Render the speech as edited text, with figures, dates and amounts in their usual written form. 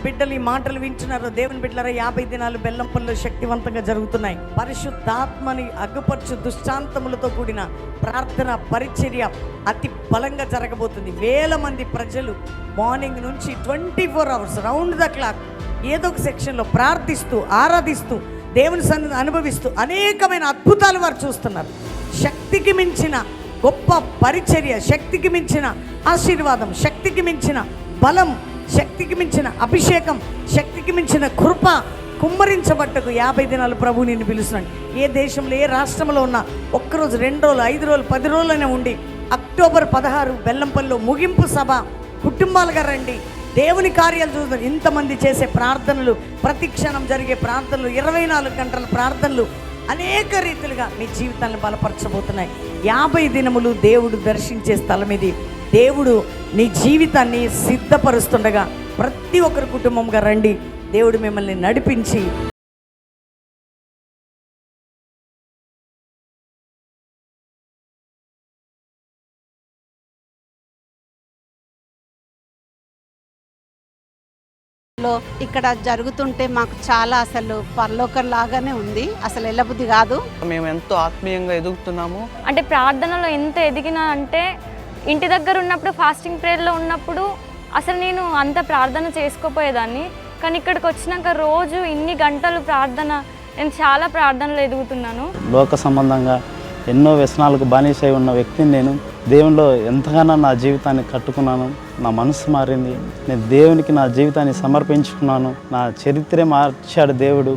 బిడ్డలు ఈ మాటలు వింటున్నారు. దేవుని బిడ్డలారా, 50 దినాలు బెల్లం పనులు శక్తివంతంగా జరుగుతున్నాయి. పరిశుద్ధాత్మని అగ్గుపరచు దుష్టాంతములతో కూడిన ప్రార్థన పరిచర్య అతి బలంగా జరగబోతుంది. వేల మంది ప్రజలు మార్నింగ్ నుంచి 24 hours రౌండ్ ద క్లాక్ ఏదో ఒక సెక్షన్లో ప్రార్థిస్తూ, ఆరాధిస్తూ, దేవుని సన్నిధిని అనుభవిస్తూ అనేకమైన అద్భుతాలు వారు చూస్తున్నారు. శక్తికి మించిన గొప్ప పరిచర్య, శక్తికి మించిన ఆశీర్వాదం, శక్తికి మించిన బలం, శక్తికి మించిన అభిషేకం, శక్తికి మించిన కృప కుమ్మరించబట్టకు 50 దినాలు ప్రభు నిన్ను పిలుస్తున్నాడు. ఏ దేశంలో, ఏ రాష్ట్రంలో ఉన్నా ఒక్కరోజు, 2 రోజులు, 5 రోజులు, 10 రోజులైనా ఉండి అక్టోబర్ 16 బెల్లంపల్లిలో ముగింపు సభ, కుటుంబాలుగా రండి. దేవుని కార్యాలు చూద్దాం. ఇంతమంది చేసే ప్రార్థనలు, ప్రతి క్షణం జరిగే ప్రార్థనలు, 24 గంటల ప్రార్థనలు అనేక రీతిలుగా మీ జీవితాలను బలపరచబోతున్నాయి. 50 దినములు దేవుడు దర్శించే స్థలం ఇది. దేవుడు నీ జీవితాన్ని సిద్ధపరుస్తుండగా ప్రతి ఒక్కరి కుటుంబంగా రండి. దేవుడు మిమ్మల్ని నడిపించి ఇక్కడ జరుగుతుంటే మాకు చాలా అసలు పరలోకం లాగానే ఉంది. అసలు వెళ్ళబుద్ధి కాదు. మేము ఎంతో ఆత్మీయంగా ఎదుగుతున్నాము. అంటే ప్రార్థనలో ఎంత ఎదిగినా అంటే ఇంటి దగ్గర ఉన్నప్పుడు ఫాస్టింగ్ ప్రేయర్లో ఉన్నప్పుడు అసలు నేను అంత ప్రార్థన చేసుకోపోయేదాన్ని. కానీ ఇక్కడికి వచ్చినాక రోజు ఇన్ని గంటలు ప్రార్థన, నేను చాలా ప్రార్థనలు ఎదుగుతున్నాను. లోక సంబంధంగా ఎన్నో వ్యసనాలకు బానిసై ఉన్న వ్యక్తిని నేను. దేవునిలో ఎంతగానో నా జీవితాన్ని కట్టుకున్నాను. నా మనసు మారింది. నేను దేవునికి నా జీవితాన్ని సమర్పించుకున్నాను. నా చరిత్రే మార్చాడు దేవుడు.